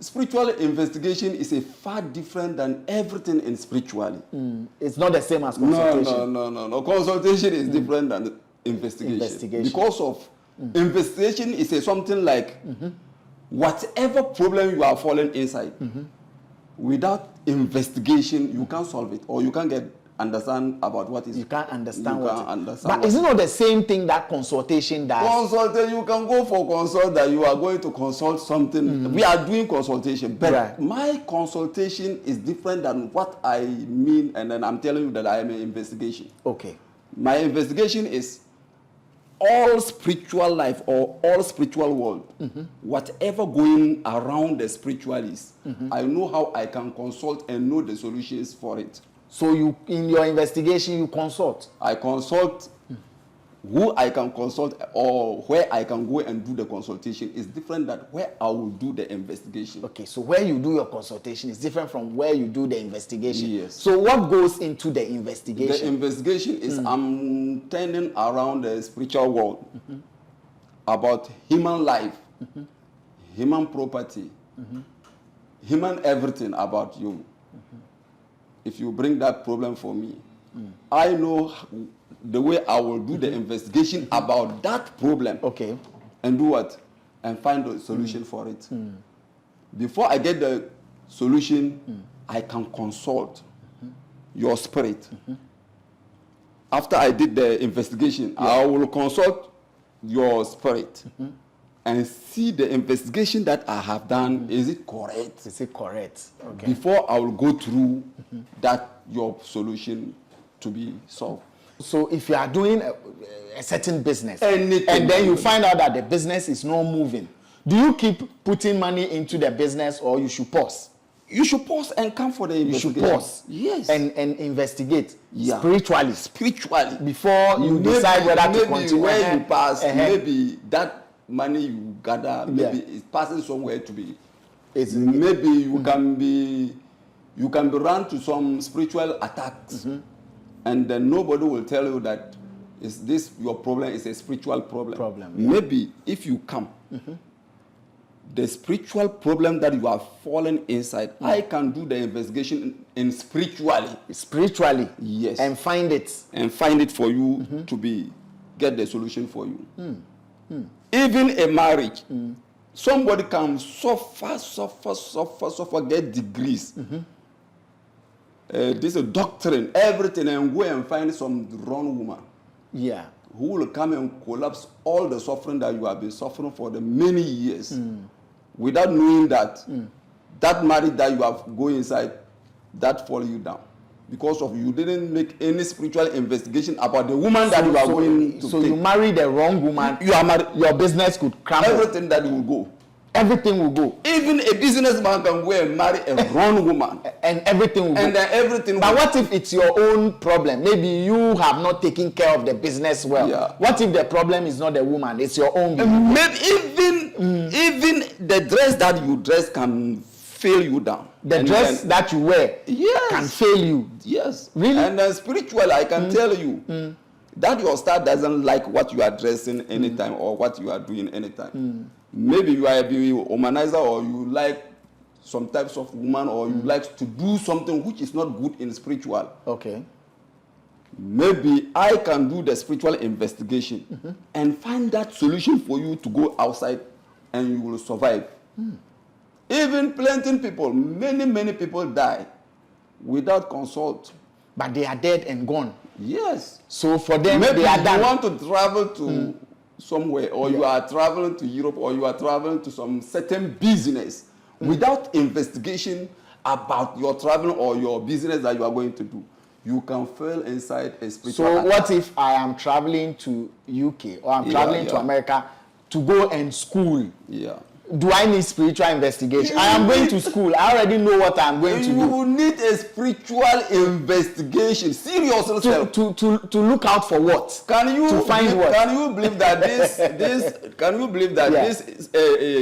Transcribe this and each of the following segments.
spiritual investigation is a far different than everything in spirituality. It's not the same as consultation. No. Consultation is different than investigation. Because of investigation is something like whatever problem you are falling inside, without investigation, you can't solve it, or you can't understand about what is. You can't understand But is it not the same thing that consultation does? Consultation, you can go for consult that you are going to consult something. We are doing consultation, but my consultation is different than what I mean, and then I'm telling you that I am an investigation. Okay. My investigation is all spiritual life or all spiritual world, whatever going around the spiritualists, I know how I can consult and know the solutions for it. So you, in your investigation, you consult? I consult who I can consult, or where I can go and do the consultation is different than where I will do the investigation. Okay, so where you do your consultation is different from where you do the investigation. Yes. So what goes into the investigation? The investigation is I'm turning around the spiritual world about human life, human property, human everything about you. If you bring that problem for me, I know the way I will do the investigation about that problem. Okay. And do what? And find a solution for it. Before I get the solution, I can consult your spirit. After I did the investigation, I will consult your spirit and see the investigation that I have done. Is it correct? Is it correct? Okay. Before I will go through that your solution to be solved. So if you are doing a certain business, anything, and then you find out that the business is not moving, do you keep putting money into the business, or you should pause? You should pause and come for the investigation. You should pause. Yes. And investigate spiritually. Spiritually. Before you decide whether to continue. Where you pass, maybe that money you gather, maybe it's passing somewhere to be. Maybe you can be run to some spiritual attacks. And then nobody will tell you that is this your problem is a spiritual problem. Maybe if you come, the spiritual problem that you are fallen inside, I can do the investigation in spiritually. Spiritually? Yes. And find it. And find it for you to get the solution for you. Even a marriage, somebody can suffer, get degrees. This is a doctrine, everything, and go and find some wrong woman. Yeah. Who will come and collapse all the suffering that you have been suffering for the many years, without knowing that that marriage that you have go inside, that fall you down. Because of you didn't make any spiritual investigation about the woman that you are going to So take. you marry the wrong woman, you are married, your business could crumble. Everything that will go. Everything will go. Even a businessman can go and marry a wrong woman. And everything will go. And then everything But what if it's your own problem? Maybe you have not taken care of the business well. Yeah. What if the problem is not the woman, it's your own behavior? Maybe even the dress that you dress can fail you down. The dress that you wear can fail you. Yes. Really? And then spiritually, I can tell you that your star doesn't like what you are dressing anytime or what you are doing anytime. Maybe you are a womanizer, or you like some types of woman, or you like to do something which is not good in spiritual. Okay. Maybe I can do the spiritual investigation and find that solution for you to go outside and you will survive. Even plenty people, many people die without consult. But they are dead and gone. Yes. So for them, maybe they are done. You want to travel to somewhere, or you are traveling to Europe, or you are traveling to some certain business without investigation about your traveling or your business that you are going to do. You can fail inside a spiritual So attack. what if I am traveling to UK, or I'm traveling to America to go and school? Yeah. Do I need spiritual investigation? I am going to school. I already know what I'm going to do. You need a spiritual investigation. Seriously. To look out for what? Can you to find what? Can you believe that this can you believe that this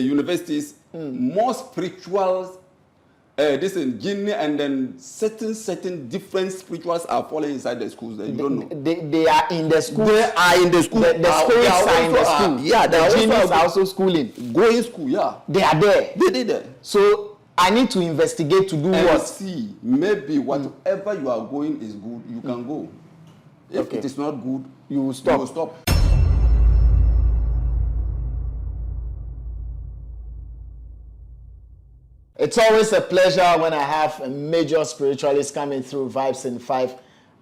universities more spiritual this is Guinea, and then certain different spirituals are falling inside the schools that you don't know. They are in the school. They are in the school. The spirits are in the school. Yeah, the genies are also schooling. Going school, yeah. They are there. They did that. So I need to investigate to do and what? see, maybe whatever you are going is good, you can go. If it is not good, you will stop. You will stop. It's always a pleasure when I have a major spiritualist coming through Vibes in 5.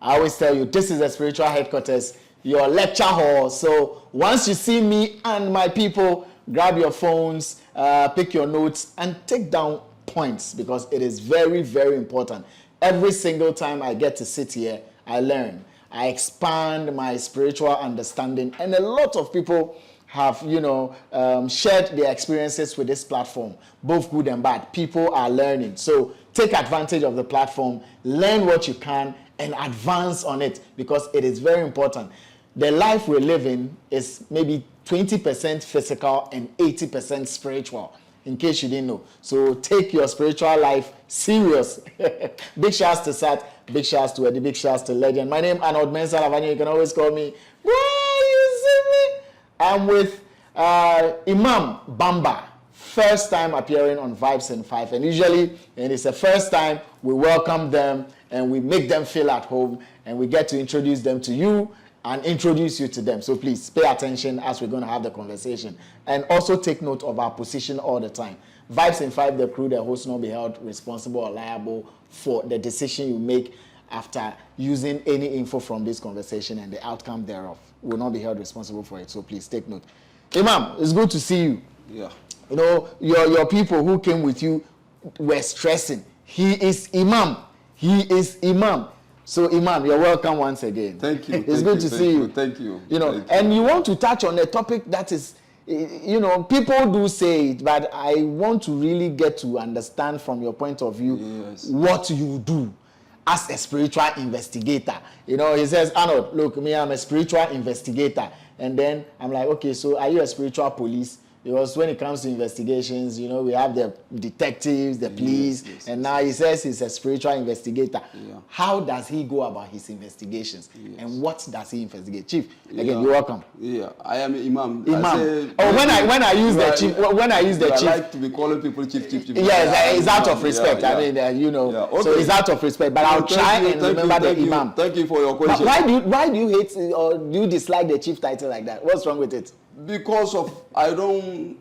I always tell you, this is the spiritual headquarters, your lecture hall. So once you see me and my people, grab your phones, pick your notes, and take down points, because it is very, very important. Every single time I get to sit here, I learn. I expand my spiritual understanding, and a lot of people have, shared their experiences with this platform, both good and bad. People are learning. So take advantage of the platform, learn what you can, and advance on it, because it is very important. The life we're living is maybe 20% physical and 80% spiritual, in case you didn't know. So take your spiritual life serious. Big shouts to Sat, big shouts to Eddie, big shouts to Legend. My name is Arnold Elavanyo. You can always call me, bro, you see me? I'm with Imam Bamba, first time appearing on Vibes in 5. And usually, when it's the first time, we welcome them and we make them feel at home, and we get to introduce them to you and introduce you to them. So please pay attention as we're going to have the conversation. And also take note of our position all the time. Vibes in 5, the crew, the host, not be held responsible or liable for the decision you make after using any info from this conversation, and the outcome thereof will not be held responsible for it. So please take note. Imam, it's good to see you. Yeah. You know, your people who came with you were stressing. He is Imam. He is Imam. So Imam, you're welcome once again. Thank you. It's good to see you. Thank you. You know, and you want to touch on a topic that is, people do say it, but I want to really get to understand from your point of view what you do as a spiritual investigator. He says, Arnold, look, me, I'm a spiritual investigator. And then I'm like, okay, so are you a spiritual police? Because when it comes to investigations, we have the detectives, the police, and now he says he's a spiritual investigator. Yeah. How does he go about his investigations? Yes. And what does he investigate? Chief, again, you're welcome. Yeah, I am Imam. When I use the chief, I like to be calling people chief. Yes, it's out of respect. I mean, okay. So it's out of respect. But I'll try and remember the Imam. Thank you for your question. Why do you hate or do you dislike the chief title like that? What's wrong with it? Because I don't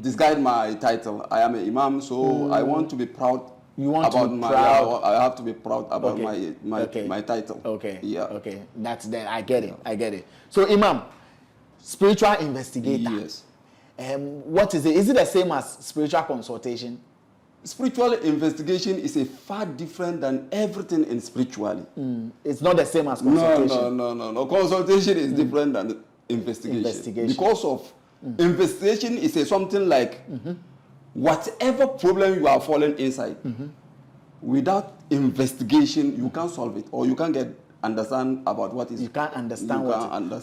disguise my title. I am an Imam, so I want to be proud. You want to be proud? I have to be proud about my title. Okay. Yeah. Okay. That's there. I get it. So Imam, spiritual investigator. Yes. What is it? Is it the same as spiritual consultation? Spiritual investigation is a far different than everything in spirituality. It's not the same as consultation. No. Consultation is different than investigation. Because of investigation is something like whatever problem you are falling inside, without investigation you can't solve it, or you can't understand about what is. You can't understand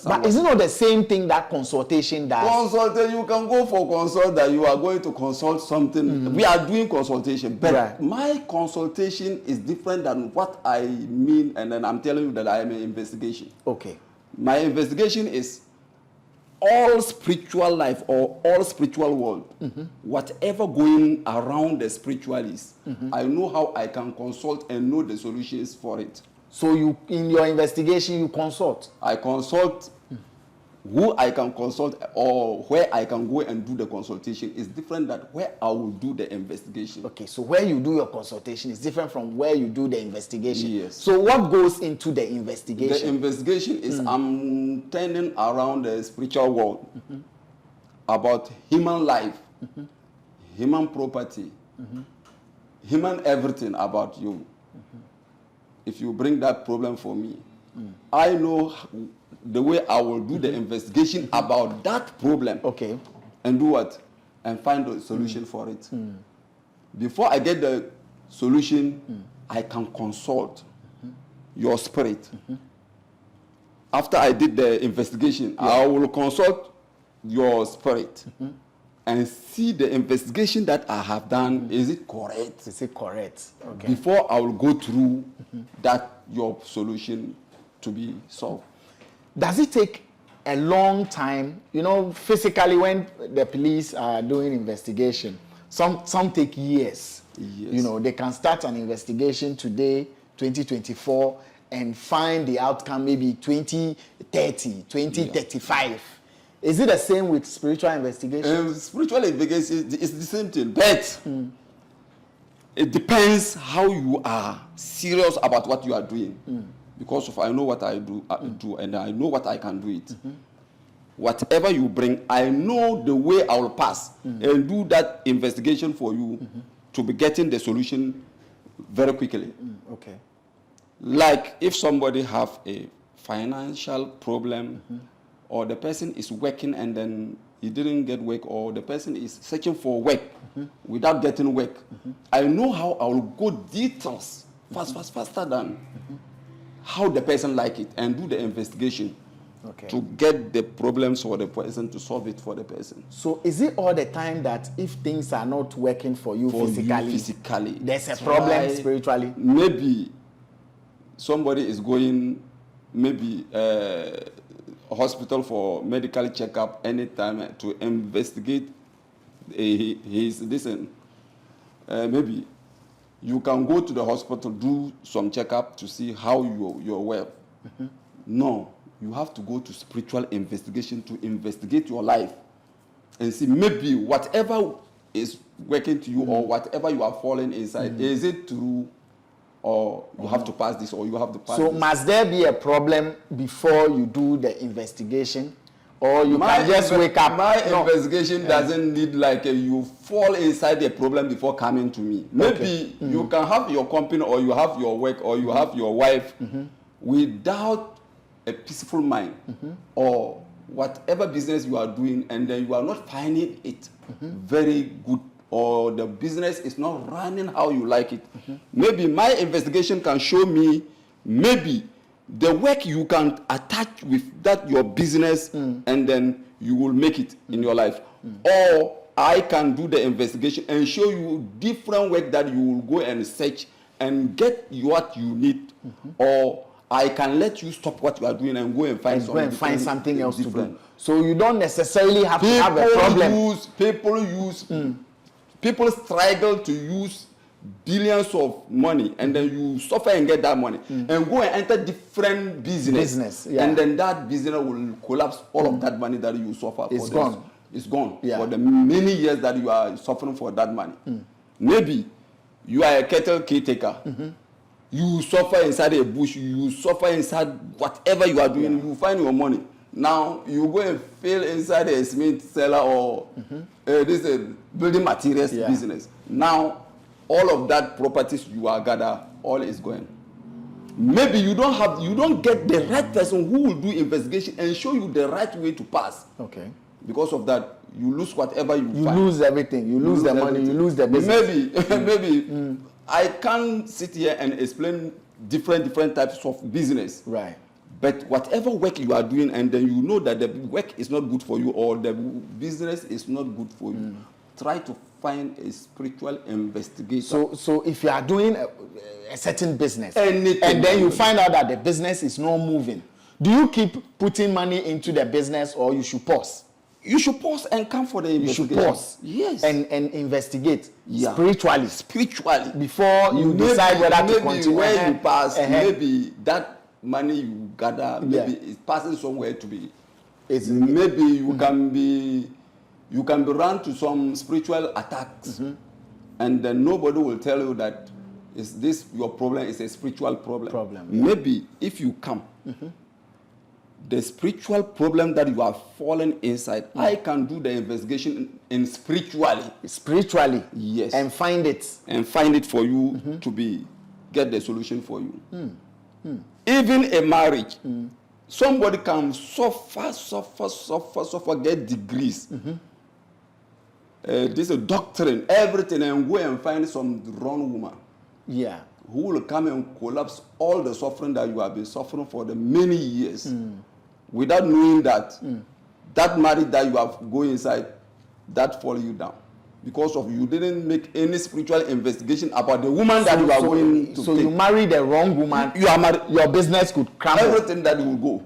But is it not the same thing that consultation does? Consultation, you can go for consult that you are going to consult something. We are doing consultation, but my consultation is different than what I mean, and then I'm telling you that I am an investigation. Okay. My investigation is all spiritual life or all spiritual world, whatever going around the spiritualists, I know how I can consult and know the solutions for it. So you, in your investigation, you consult? I consult who I can consult, or where I can go and do the consultation is different than where I will do the investigation. Okay, so where you do your consultation is different from where you do the investigation. Yes. So what goes into the investigation? The investigation is I'm turning around the spiritual world about human life, human property, human everything about you. If you bring that problem for me, I know the way I will do the investigation about that problem. Okay. And do what? And find a solution for it. Before I get the solution, I can consult your spirit. After I did the investigation, I will consult your spirit and see the investigation that I have done. Is it correct? Is it correct? Okay. Before I will go through that your solution to be solved. Does it take a long time? Physically, when the police are doing investigation, Some take years. Yes. You know, they can start an investigation today, 2024, and find the outcome maybe 2030, 2035. Yeah. Is it the same with spiritual investigation? Spiritual investigation is the same thing, but it depends how you are serious about what you are doing. Because if I know what I do, and I know what I can do it. Whatever you bring, I know the way I will pass and do that investigation for you to be getting the solution very quickly. Okay. Like if somebody have a financial problem, or the person is working and then he didn't get work, or the person is searching for work without getting work, I know how I will go details faster than how the person like it, and do the investigation to get the problems for the person, to solve it for the person. So is it all the time that if things are not working for you physically, there's a problem spiritually? Maybe somebody is going maybe hospital for medical checkup anytime to investigate his listen. Maybe you can go to the hospital, do some checkup to see how you're well. No, you have to go to spiritual investigation to investigate your life and see maybe whatever is working to you or whatever you are falling inside, is it true, or you have to pass this, or you have to pass this. So must there be a problem before you do the investigation, or you can just wake up? My investigation doesn't need like you fall inside the problem before coming to me. Maybe you can have your company, or you have your work, or you have your wife without a peaceful mind, or whatever business you are doing, and then you are not finding it very good, or the business is not running how you like it. Maybe my investigation can show me maybe the work you can attach with that your business, and then you will make it in your life. Or I can do the investigation and show you different work that you will go and search and get what you need. Or I can let you stop what you are doing and go and find something else to do. So you don't necessarily have to have a problem. People struggle to use billions of money, and then you suffer and get that money, and go and enter different business, and then that business will collapse. All of that money that you suffer it's gone. It's gone for the many years that you are suffering for that money. Maybe you are a cattle caretaker. You suffer inside a bush. You suffer inside whatever you are doing. You find your money. Now you go and fail inside a cement cellar, or this is a building materials business. Now all of that properties you are gather, all is going. Maybe you don't get the right person who will do investigation and show you the right way to pass. Okay. Because of that, you lose whatever you find. You lose everything. You lose the money. You lose the business. Maybe I can't sit here and explain different types of business. Right. But whatever work you are doing, and then you know that the work is not good for you, or the business is not good for you, try to find a spiritual investigator. So if you are doing a certain business, anything, and then you find out that the business is not moving, do you keep putting money into the business, or you should pause? You should pause and come for the investigation. You should pause. Yes. And investigate spiritually. Before you maybe, decide whether to continue. Where you pass, maybe that money you gather, maybe it's passing somewhere to be. Maybe you can be run to some spiritual attacks, and then nobody will tell you that is this your problem is a spiritual problem. Maybe if you come, the spiritual problem that you are fallen inside, I can do the investigation in spiritually, yes, and find it for you to get the solution for you. Even a marriage, somebody can suffer, get degrees. This is a doctrine, everything, and go and find some wrong woman. Yeah. Who will come and collapse all the suffering that you have been suffering for the many years, without knowing that that marriage that you have go inside, that fall you down. Because of you didn't make any spiritual investigation about the woman that you are going to take. You marry the wrong woman, you are married, your business could crumble. Everything that will go.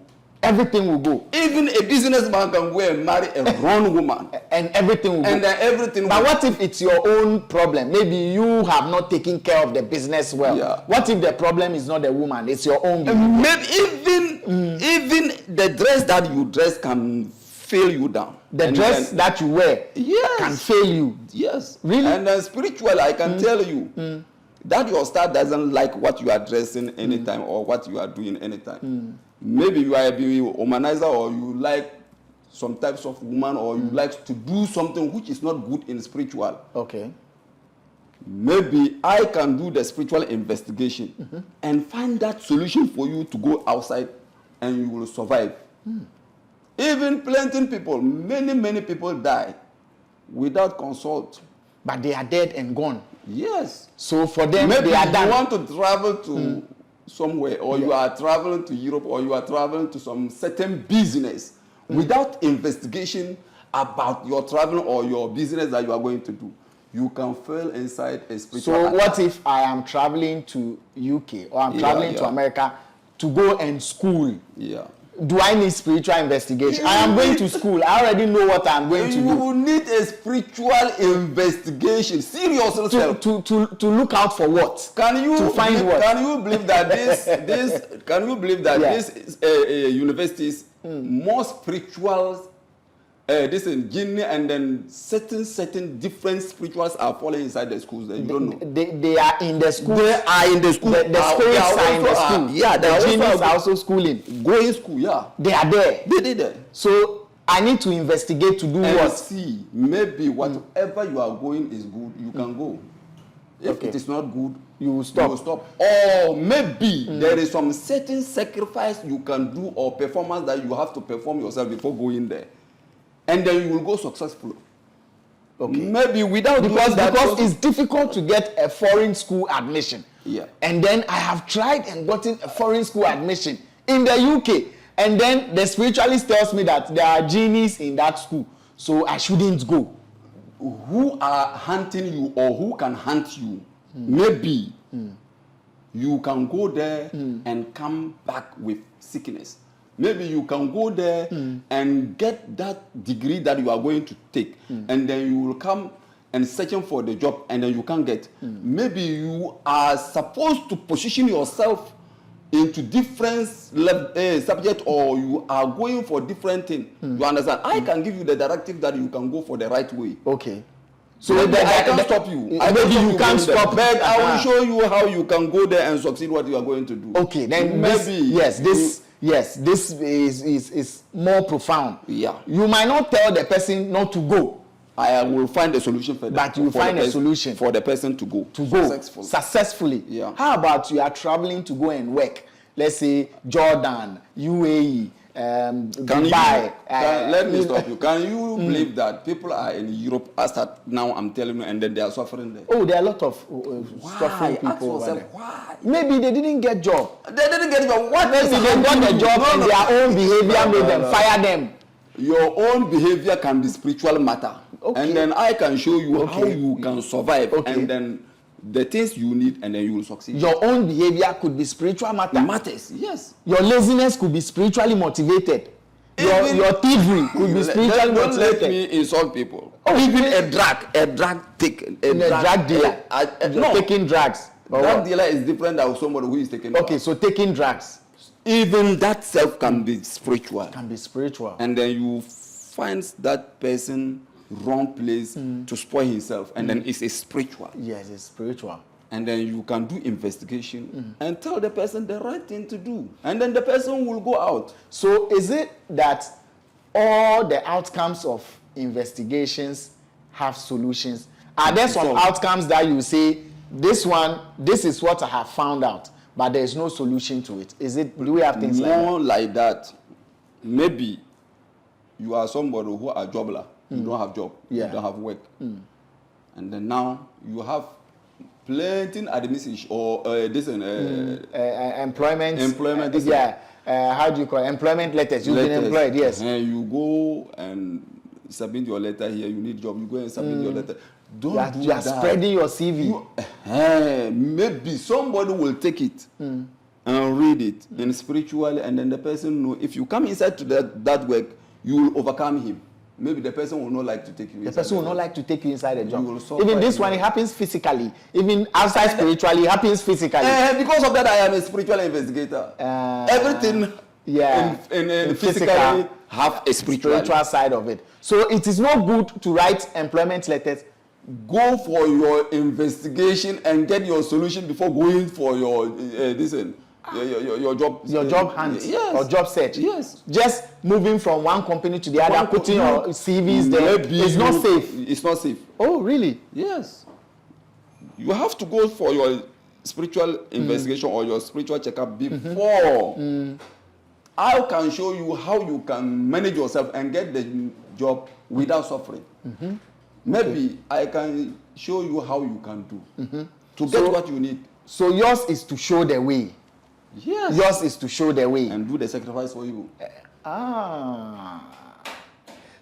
everything will go. Even a businessman can go and marry a wrong woman. And everything will and go. Then everything but will what if it's your own problem? Maybe you have not taken care of the business well. Yeah. What if the problem is not the woman, it's your own behavior? Maybe even the dress that you dress can fail you down. The dress that you wear can fail you. Yes. Really? And spiritually, I can tell you that your star doesn't like what you are dressing anytime or what you are doing anytime. Maybe you are a womanizer, or you like some types of woman, or you like to do something which is not good in spiritual. Okay. Maybe I can do the spiritual investigation and find that solution for you to go outside and you will survive. Even plenty people, many people die without consult. But they are dead and gone. Yes. So for them, maybe they are you done. want to travel to somewhere, or you are traveling to Europe, or you are traveling to some certain business without investigation about your travel or your business that you are going to do. You can fail inside a spiritual So attack. what if I am traveling to UK or I'm traveling to America to go and school? Yeah. Do I need spiritual investigation? I am going to school. I already know what I'm going to do. You will need a spiritual investigation. Serious to look out for what? Can you to find what? Can you believe that this university is more spiritual? This is Guinea, and then certain different spirituals are falling inside the schools. You don't know. They are in the school. They are in the school. The spirits are in the school. Yeah, the genies are also schooling. Going school, yeah. They are there. They did there. So I need to investigate to do and what? See, maybe whatever you are going is good. You can go. If it is not good, you will stop. You will stop. Or maybe there is some certain sacrifice you can do or performance that you have to perform yourself before going there. And then you will go successful. Okay. Maybe without because it's difficult to get a foreign school admission. Yeah. And then I have tried and gotten a foreign school admission in the UK. And then the spiritualist tells me that there are genies in that school, so I shouldn't go. Who are hunting you or who can hunt you? Maybe you can go there and come back with sickness. Maybe you can go there and get that degree that you are going to take, and then you will come and searching for the job, and then you can't get. Maybe you are supposed to position yourself into different subject, or you are going for different thing. You understand? I can give you the directive that you can go for the right way. Okay. So maybe I can't stop you. Maybe you can't stop. But I will show you how you can go there and succeed what you are going to do. Okay. Then maybe this is more profound. Yeah. You might not tell the person not to go. I will find a solution for that. But you will find a solution for the person to go. Successfully. Yeah. How about you are traveling to go and work? Let's say Jordan, UAE, Dubai. Let me stop you. Can you believe that people are in Europe as that now I'm telling you, and then they are suffering there? Oh, there are a lot of suffering people over there. Why? Maybe they didn't get job. They didn't get job. What? Maybe they got a job and their own behavior made them fire them. Your own behavior can be spiritual matter. Okay. And then I can show you how you can survive. Okay. And then the things you need, and then you will succeed. Your own behavior could be spiritual matter. Matters, yes. Your laziness could be spiritually motivated. Your thievery could be spiritually motivated. Don't let me insult people. Even a drug dealer. Taking drugs. Drug dealer is different than somebody who is taking drugs. Okay, so taking drugs. Even that self can be spiritual. Can be spiritual. And then you find that person wrong place to spoil himself, and then it's spiritual. Yes, it's spiritual. And then you can do investigation and tell the person the right thing to do, and then the person will go out. So is it that all the outcomes of investigations have solutions? Are there some outcomes that you say, this is what I have found out, but there is no solution to it? Do we have things like that? More like that. Maybe you are somebody who are jobless. You don't have job. You don't have work. And then now you have plenty administration or employment. How do you call it? Employment letters. You've been employed, yes. And you go and submit your letter here. You need job. You go and submit your letter. Don't do that. You are spreading your CV. Maybe somebody will take it. And and read it in spiritually, and then the person know if you come inside to that work, you will overcome him. Maybe the person will not like to take you. The person will not like to take you inside the job. You Even this one, it happens physically. Even outside spiritually, it happens physically. Because of that, I am a spiritual investigator. Everything in physically have a spiritual side of it. So it is not good to write employment letters. Go for your investigation and get your solution before going for your your job. Your job hunt, yes, or job search. Yes. Just moving from one company to the other, putting your CVs there. It's not safe. It's not safe. Oh, really? Yes. You have to go for your spiritual investigation or your spiritual checkup before. I can show you how you can manage yourself and get the job without suffering. Maybe I can show you how you can do to get what you need. So yours is to show the way. Yes. Yours is to show the way. And do the sacrifice for you.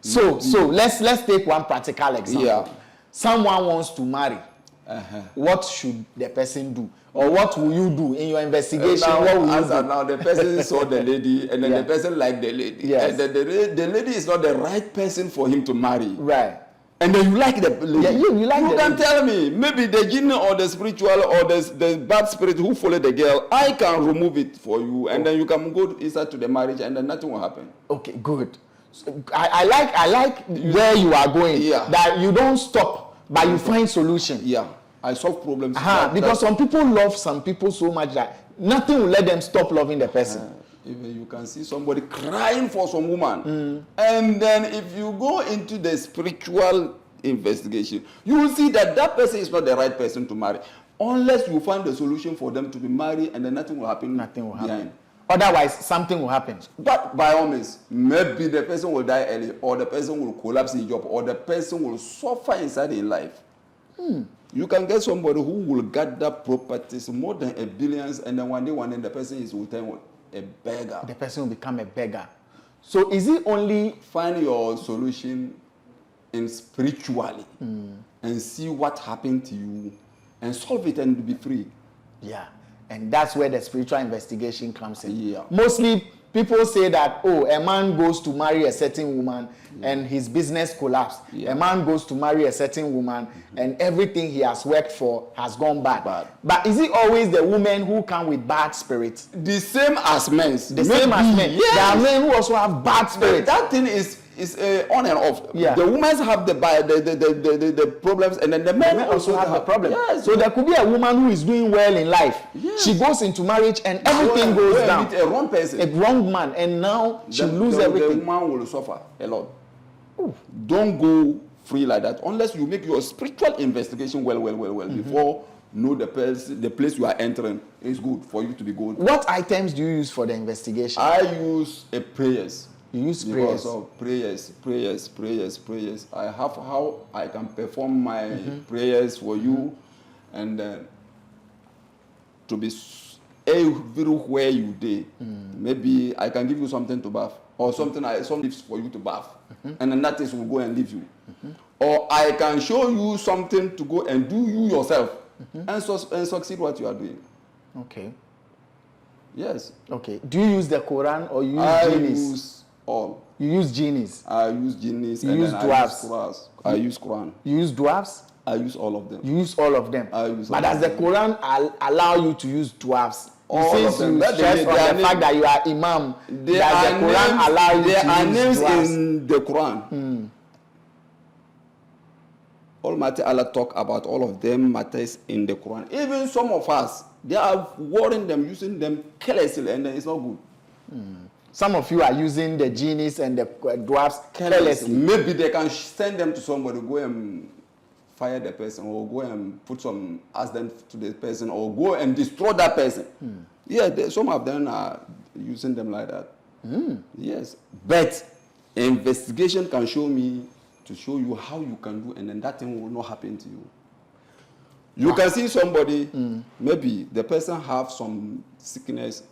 So let's take one practical example. Yeah. Someone wants to marry. What should the person do? Or what will you do in your investigation? Now, what will you do? Now the person saw the lady, and then the person liked the lady. Yes. And the lady is not the right person for him to marry. Right. And then you like the lady. Yeah, you like you the can lady. tell me, maybe the jinn or the spiritual or the bad spirit who follow the girl, I can remove it for you, and then you can go inside to the marriage, and then nothing will happen. Okay, good. So, I like where you are going. Yeah. That you don't stop, but you find solution. Yeah. I solve problems. Because some people love some people so much that nothing will let them stop loving the person. Even you can see somebody crying for some woman, and then if you go into the spiritual investigation, you will see that that person is not the right person to marry, unless you find a solution for them to be married, and then nothing will happen. Nothing will happen. Otherwise, something will happen. But by all means, maybe the person will die early, or the person will collapse in job, or the person will suffer inside in life. You can get somebody who will gather properties more than $1 billion, and then one day the person is returned a beggar. The person will become a beggar. So is it only find your solution in spiritually and see what happened to you and solve it and be free? Yeah, and that's where the spiritual investigation comes in. Yeah. Mostly people say that, oh, a man goes to marry a certain woman and his business collapsed. Yeah. A man goes to marry a certain woman and everything he has worked for has gone bad. But is it always the women who come with bad spirits? The same as men. The same as men. Yes. There are men who also have bad spirits. That thing is on and off. Yeah. The women have the problems, and then the men also have the problem. Yes. So there could be a woman who is doing well in life. Yes. She goes into marriage and everything goes down. A wrong person. A wrong man, and now she loses everything. The woman will suffer a lot. Ooh. Don't go free like that unless you make your spiritual investigation well before know the place you are entering is good for you to be good. What items do you use for the investigation? I use prayers. You use because prayers? Of prayers. I have how I can perform my prayers for you, and to be everywhere you did. Maybe I can give you something to bath, or some tips for you to bath, and then that is will go and leave you. Or I can show you something to go and do you yourself, and succeed what you are doing. Okay. Yes. Okay. Do you use the Quran or you use genies? I use all. You use genies? I use genies. You use dwarfs? I use Quran. You use dwarfs? I use all of them. You use all of them? I use all but does the Quran allow you to use dwarfs? All of them. You stress on the fact that you are Imam, does the Quran allow you to use dwarfs? There are names in the Quran. Almighty Allah talk about all of them matters in the Quran. Even some of us, they are warning them, using them carelessly, and it's not good. Some of you are using the genies and the dwarfs carelessly. Maybe they can send them to somebody, go and fire the person, or go and put some accident to the person, or go and destroy that person. Yeah, some of them are using them like that. Yes, but investigation can show me to show you how you can do, and then that thing will not happen to you. You can see somebody, maybe the person have some sickness,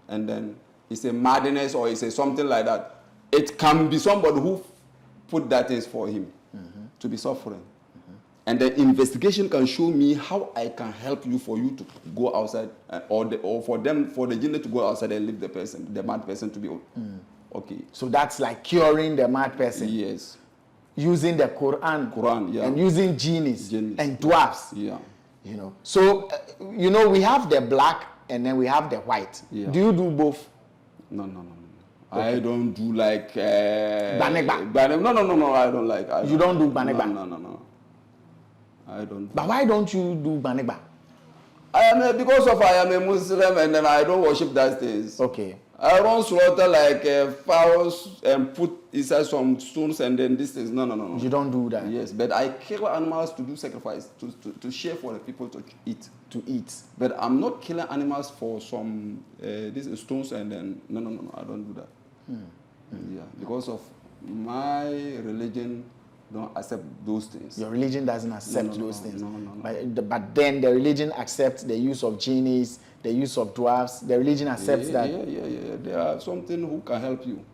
and then it's a madness or it's a something like that. It can be somebody who put that things for him to be suffering. And the investigation can show me how I can help you for you to go outside, or for the jinne to go outside and leave the mad person to be okay. So that's like curing the mad person. Yes. Using the Quran, yeah. And using genies and dwarfs. Yeah. You know. So, we have the black and then we have the white. Yeah. Do you do both? No. Okay. I don't do like Banegba. No, I don't like. You don't do Banegba? No. I don't. But why don't you do Banegba? Because I am a Muslim and then I don't worship that things. Okay. I don't slaughter like fowls and put inside some stones and then this is no. You don't do that? Yes, but I kill animals to do sacrifice, to share for the people to eat. But I'm not killing animals for some these stones and then no, I don't do that. Yeah, because of my religion don't accept those things. Your religion doesn't accept those things. No. But then the religion accepts the use of genies, the use of dwarfs. The religion accepts that. Yeah. There are something who can help you.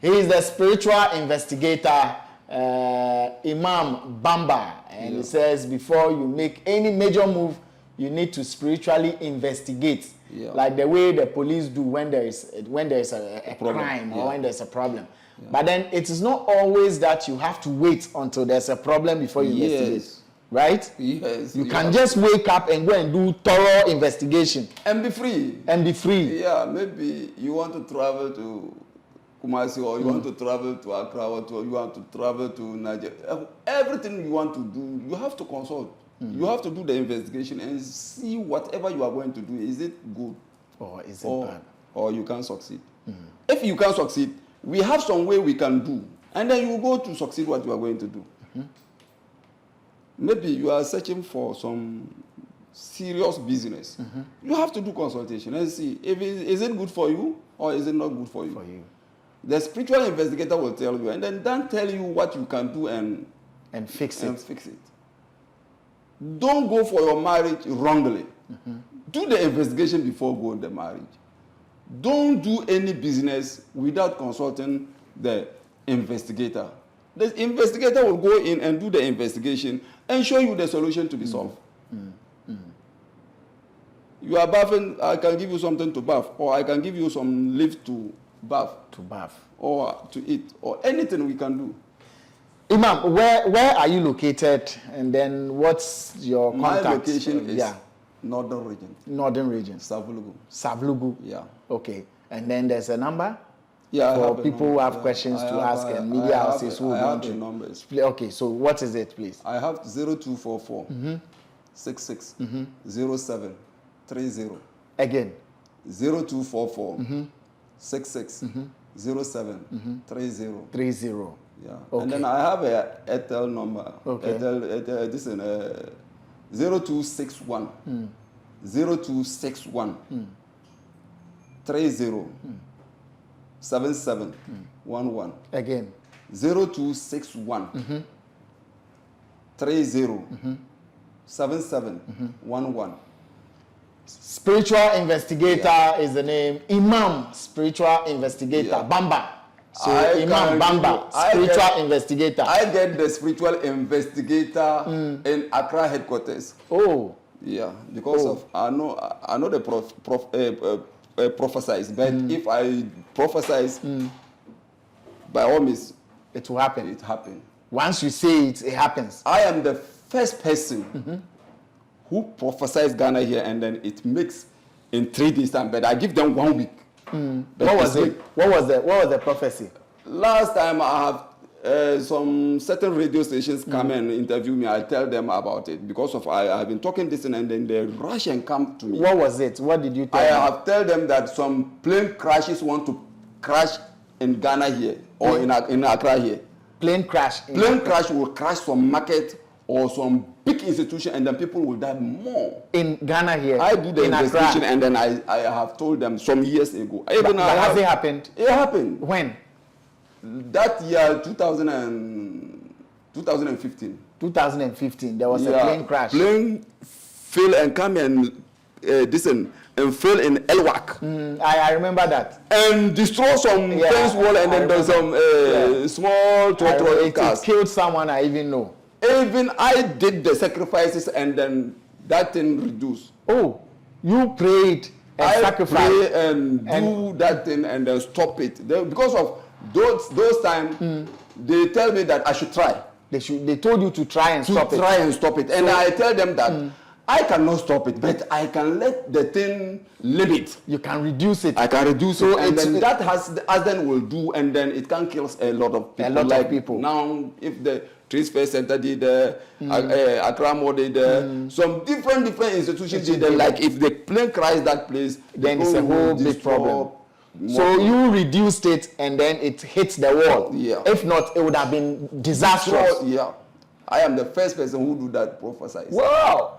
He is the spiritual investigator, Imam Bamba, and he says before you make any major move, you need to spiritually investigate, like the way the police do when there is a crime or when there's a problem. Yeah. But then it is not always that you have to wait until there's a problem before you investigate. Right? Yes. You can just wake up and go and do thorough investigation. And be free. Yeah, maybe you want to travel to Kumasi or you want to travel to Accra or you want to travel to Nigeria. Everything you want to do, you have to consult. You have to do the investigation and see whatever you are going to do. Is it good? Or is it bad? Or you can succeed. If you can succeed, we have some way we can do. And then you go to succeed what you are going to do. Maybe you are searching for some serious business. You have to do consultation and see if is it good for you or is it not good for you. The spiritual investigator will tell you and then tell you what you can do and fix it. Don't go for your marriage wrongly. Do the investigation before going to the marriage. Don't do any business without consulting the investigator. The investigator will go in and do the investigation and show you the solution to be solved. You are bathing, I can give you something to bath, or I can give you some leaf to bath. Or to eat, or anything we can do. Imam, where are you located, and then what's your contact? My location is Northern region. Savlugu. Yeah. Okay. And then there's a number? Yeah. For people who have questions to ask and media houses who want to. Numbers. Okay, so what is it, please? I have 0244 66 07 30. Again. 0244 66 07 30. Yeah. Okay. And then I have a Airtel number. Okay. Airtel, this is 0261 0261 30 77 11. Again. 0261 30 77 11. Spiritual investigator is the name. Imam, spiritual investigator. Bamba. So Imam Bamba, spiritual investigator. I get the spiritual investigator in Accra headquarters. Oh. Yeah, because of I know the Prophecies, but if I prophesize, by all means, it will happen. It happens. Once you say it, it happens. I am the first person who prophesies Ghana here, and then it makes in 3 days time. But I give them 1 week. What was it? What was the prophecy? Last time I have some certain radio stations come and interview me. I tell them about it because of I've been talking this and then they rush and come to me. What was it? What did you tell them? I have tell them that some plane crashes want to crash in Ghana here or in Accra here. Plane crash. Plane crash will crash some market or some big institution and then people will die more. In Ghana here? I do the investigation and then I have told them some years ago. But has it happened? It happened. When? That year, 2015. 2015, there was a plane crash. Plane fell and come and fell in Elwak. I remember that. And destroy some fence wall and then there's some small cars. It killed someone I even know. Even I did the sacrifices and then that thing reduced. Oh, you prayed and sacrificed. I pray and do that thing and then stop it. Because of those times, they tell me that I should try. They told you to try and stop it. Try and stop it. And I tell them that I cannot stop it, but I can let the thing limit. You can reduce it. I can reduce it, and then that has then will do, and then it can kill a lot of people. A lot of people. Now, if the Trees Fair Center did, Accra Mall did, some different institutions did, like if the plane crashes that place, then it's a whole big problem. So you reduced it, and then it hits the wall. Yeah. If not, it would have been disastrous. So, yeah. I am the first person who do that Prophecies. Wow.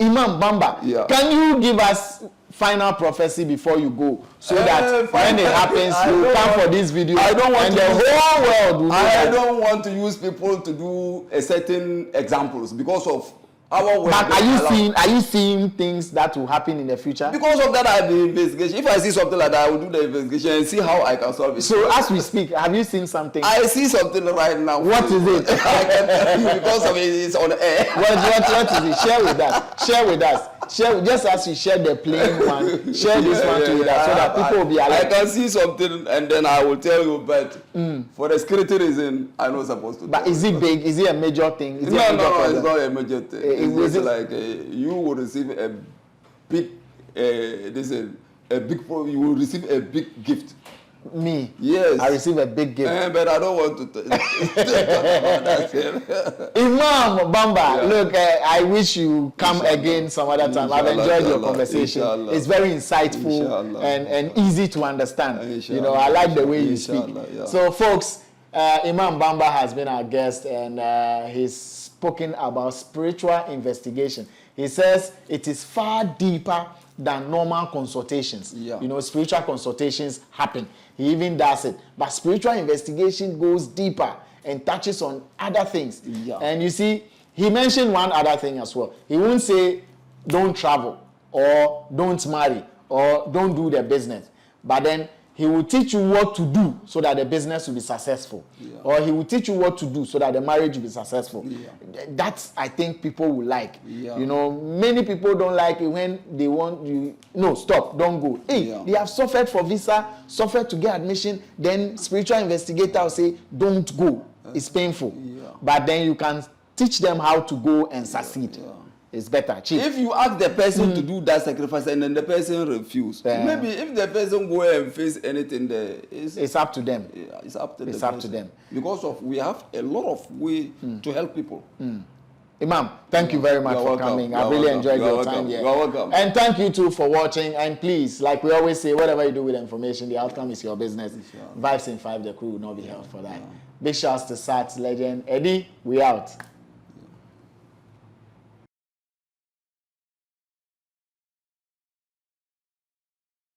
Imam Bamba, can you give us final prophecy before you go, so that when it happens, you come for this video I don't want and to the whole world will know I don't want to use people to do a certain examples because of our work. But are you seeing things that will happen in the future? Because of that, I do investigation. If I see something like that, I will do the investigation and see how I can solve it. So as we speak, have you seen something? I see something right now. What is it? I can tell you because of it's on air. What is it? Share with us. Share with us. Just as you shared the plain one, share this one too with us, so that people will be alert. I can see something and then I will tell you, but for the security reason, I'm not supposed to. But is it big? Is it a major thing? No, it's not a major thing. It's just like you will receive a big, you will receive a big gift. Me? Yes. I receive a big gift. But I don't want to talk about that. Imam Bamba, look, I wish you come again some other time. I've enjoyed your conversation. It's very insightful and easy to understand. You know, I like the way you speak. So, folks, Imam Bamba has been our guest, and he's spoken about spiritual investigation. He says it is far deeper than normal consultations. You know, spiritual consultations happen. He even does it. But spiritual investigation goes deeper and touches on other things. And you see, he mentioned one other thing as well. He won't say, don't travel, or don't marry, or don't do the business. But then he will teach you what to do so that the business will be successful. Or he will teach you what to do so that the marriage will be successful. That's, I think, people will like. You know, many people don't like it when they want you. No, stop, don't go. Hey, they have suffered for visa, suffered to get admission. Then spiritual investigator will say, don't go. It's painful. But then you can teach them how to go and succeed. It's better, cheap. If you ask the person to do that sacrifice and then the person refuses, maybe if the person go and face anything there, it's up to them. It's up to them. Because we have a lot of way to help people. Imam, thank you very much for coming. I really enjoyed your time here. You're welcome. And thank you too for watching. And please, like we always say, whatever you do with information, the outcome is your business. Vibes in 5, the crew will not be held for that. Big shouts to Sats legend Eddie. We out.